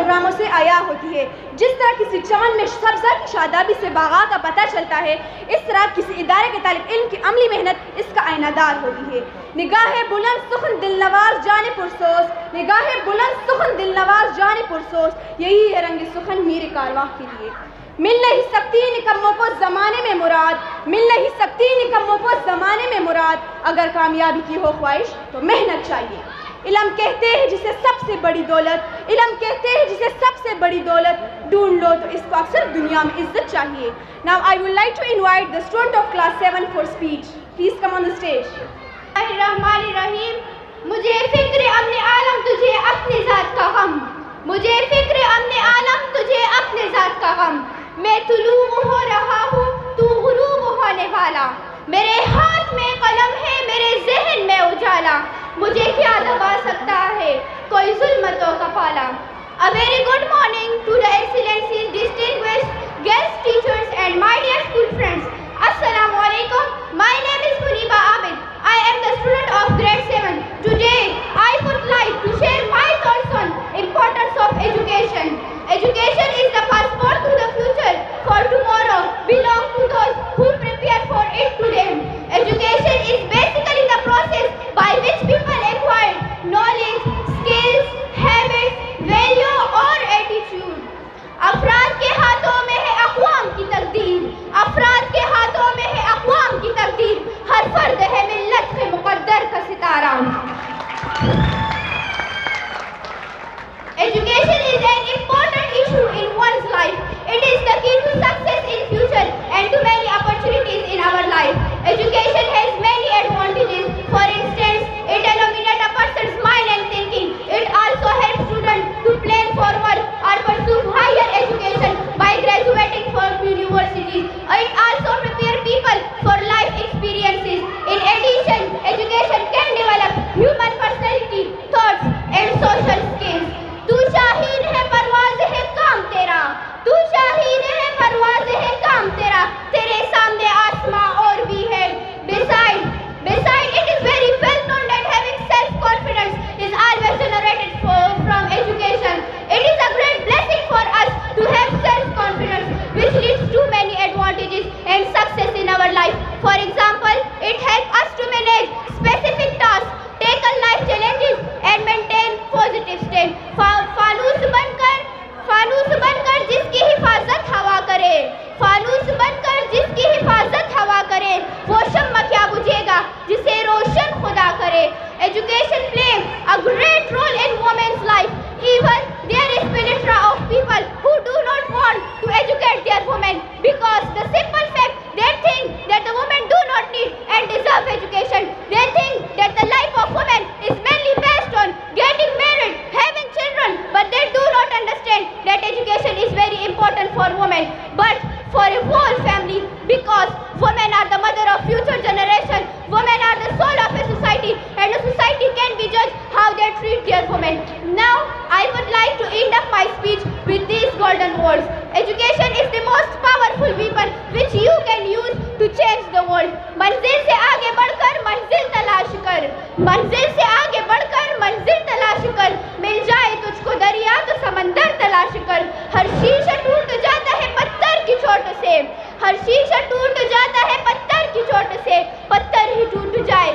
प्रोग्रामों से आया होती है। जिस तरह किसी चमन में सब्ज़र की शादाबी से बागा का पता चलता है, इस तरह किसी इदारे के तालिब इल्म की अमली मेहनत इसका आईनादार होती है। निगाहे बुलंद सुखन दिलनवाज जाने पुरसोस, निगाहे बुलंद सुखन दिलनवाज जाने पुरसोस, यही है रंग सुखन मीर कारवां के लिए। मिल नहीं सकती निकम्मों को ज़माने में मुराद, मिल नहीं सकती निकम्मों को ज़माने में मुराद, अगर कामयाबी की हो ख्वाहिश तो मेहनत चाहिए। इल्म कहते हैं जिसे सबसे बड़ी दौलत, इल्म कहते हैं जिसे सबसे बड़ी दौलत, ढूंढ लो तो इसको अक्सर दुनिया में इज्जत चाहिए। Now I would like to invite the student of class 7 for speech. Please come on the stage. रहमानिर्रहीम। मुझे फिक्र अम्ने आलम तुझे अपने ज़ात का गम, मुझे फिक्र अम्ने आलम तुझे अपने ज़ात का गम। मैं तुलूब हो रहा हूँ, तू गुरूब होने वाला, मेरे हाथ में कलम है, मेरे जहन में उजाला, मुझे क्या दबा सकता है कोई जुल्मतों का पाला। A very good morning to the excellencies, distinguished guest teachers and my dear school friends. Assalamu alaikum. My name is Muniba Abid. I am the student of grade 7. Today I would like to share my thoughts on importance of education. Education is the passport to the future, for tomorrow belong to those who prepare for it today. Education is basically the process by which people acquire knowledge, skills, habits, value और attitude. अफराद के हाथों में है अक़वाम की तकदीर, अफराद के हाथों में है अक़वाम की तकदीर, हर फर्द है मिल्लत के मुक़द्दर का सितारा। Education is an important issue in one's life. It is the key to success in future and to many opportunities in our life. Education has many advantages. For instance, it illuminates a person's mind and thinking. It also helps students to plan for work or pursue higher education by graduating from universities. It also prepares people for life experiences. In addition, education can develop human personality, thoughts, and social skills. तू शाहीन है परवाज़ है काम तेरा, तू शाहीन है परवाज़ है काम तेरा, तेरे सामने आसमां और भी है। Besides, it is very well known that having self-confidence is always generated from education. It is a great blessing for us to have self-confidence, which leads to many advantages and success in our life. For example, it helps us to manage specific tasks, take on life challenges, and maintain positive state. फानूस बनकर जिसकी हिफाजत हवा करे, फानूस बनकर जिसकी हिफाजत हवा करे, वो शम्मा क्या बुझेगा जिसे रोशन खुदा करे। Education plays a great role in women's life. Even there is plethora of people who do not want to educate their women because the simple fact they think that the women do not need and deserve education. They think that the life of women is mainly based on getting married, having children, but they do not understand that education is very important for women, but for a whole family, because women are the mother of future generation. Women are the soul of a society, and a society can be judged how they treat their women. Now, I would like to end up my speech with these golden words. Education is the most powerful weapon which you can use to change the world. मंजिल से आगे बढ़कर मंजिल तलाश कर, मंजिल से आगे बढ़कर मंजिल तलाश कर, मिल जाए तुझको दरिया तो समंदर तलाश कर। हर शीशा टूट जाता है पत्थर की चोट से, हर शीशा टूट जाता है पत्थर की चोट से, पत्थर ही टूट जाए